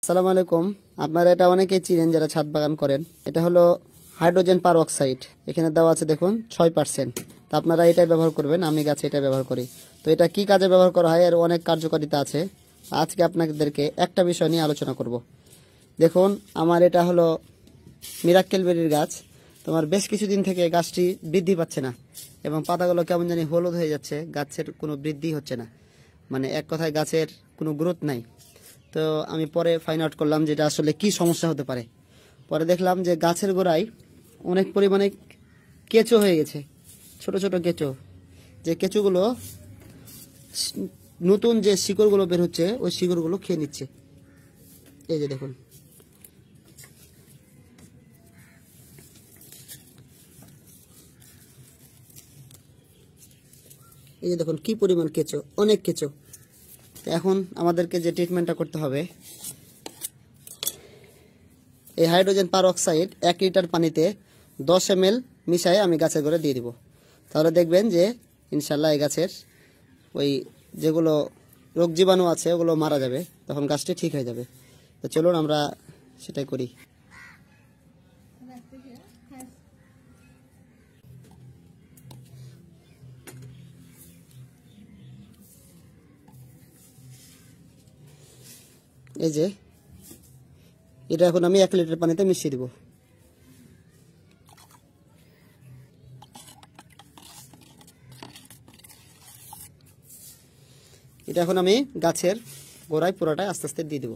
আসসালামু আলাইকুম। আপনারা এটা অনেকেই চিনেন যারা ছাদ বাগান করেন। এটা হলো হাইড্রোজেন পারঅক্সাইড, এখানে দেওয়া আছে দেখুন 6%। তো আপনারা এটাই ব্যবহার করবেন, আমি গাছে এটা ব্যবহার করি। তো এটা কি কাজে ব্যবহার করা হয়, এর অনেক কার্যকারিতা আছে। আজকে আপনাদেরকে একটা বিষয় নিয়ে আলোচনা করব। দেখুন, আমার এটা হলো মিরাক্কেল বেরির গাছ। তোমার বেশ কিছুদিন থেকে গাছটি বৃদ্ধি পাচ্ছে না এবং পাতাগুলো কেমন জানি হলুদ হয়ে যাচ্ছে, গাছের কোনো বৃদ্ধি হচ্ছে না, মানে এক কথায় গাছের কোনো গ্রোথ নাই। তো আমি পরে ফাইন্ড আউট করলাম যে এটা আসলে কি সমস্যা হতে পারে। পরে দেখলাম যে গাছের গোড়ায় অনেক পরিমাণে কেঁচো হয়ে গেছে, ছোট ছোট কেঁচো। যে কেঁচোগুলো নতুন যে শিকড়গুলো বের হচ্ছে ওই শিকড়গুলো খেয়ে নিচ্ছে। এই যে দেখুন, এই যে দেখুন কি পরিমাণ কেঁচো, অনেক কেঁচো। এখন আমাদেরকে যে ট্রিটমেন্টটা করতে হবে, এই হাইড্রোজেন পারঅক্সাইড 1 লিটার পানিতে 10 ml মিশায় আমি গাছের গোড়ায় দিয়ে দিব। তাহলে দেখবেন যে ইনশাল্লাহ এই গাছের ওই যেগুলো রোগ জীবাণু আছে ওগুলো মারা যাবে, তখন গাছটি ঠিক হয়ে যাবে। তো চলুন আমরা সেটাই করি। এই যে এটা এখন আমি 1 লিটার পানিতে মিশিয়ে দিব। এটা এখন আমি গাছের গোড়ায় পুরোটাই আস্তে আস্তে দিয়ে দেব।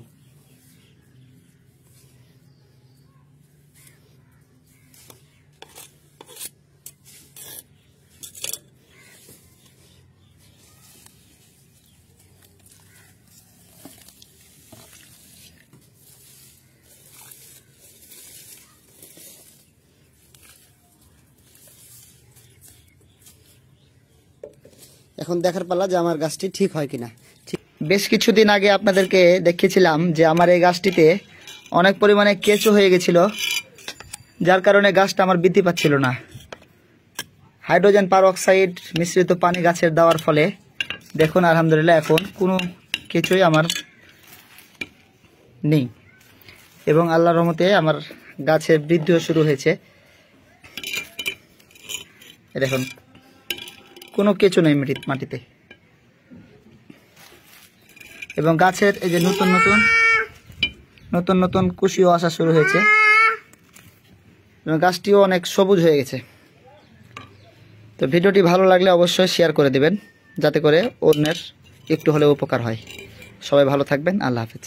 এখন দেখার পালা যে আমার গাছটি ঠিক হয় কিনা। বেশ কিছুদিন আগে আপনাদেরকে দেখিয়েছিলাম যে আমার এই গাছটিতে অনেক পরিমাণে কেঁচো হয়ে গেছিল, যার কারণে গাছটা আমার বৃদ্ধি পাচ্ছিল না। হাইড্রোজেন পারঅক্সাইড মিশ্রিত পানি গাছের দেওয়ার ফলে দেখুন আলহামদুলিল্লাহ এখন কোনো কেঁচোই আমার নেই এবং আল্লাহর রহমতে আমার গাছের বৃদ্ধিও শুরু হয়েছে। দেখুন কোনো কেঁচো নেই মাটিতে এবং গাছের এই যে নতুন নতুন কুশিও আসা শুরু হয়েছে এবং গাছটিও অনেক সবুজ হয়ে গেছে। তো ভিডিওটি ভালো লাগলে অবশ্যই শেয়ার করে দিবেন, যাতে করে অন্যের একটু হলেও উপকার হয়। সবাই ভালো থাকবেন, আল্লাহ হাফেজ।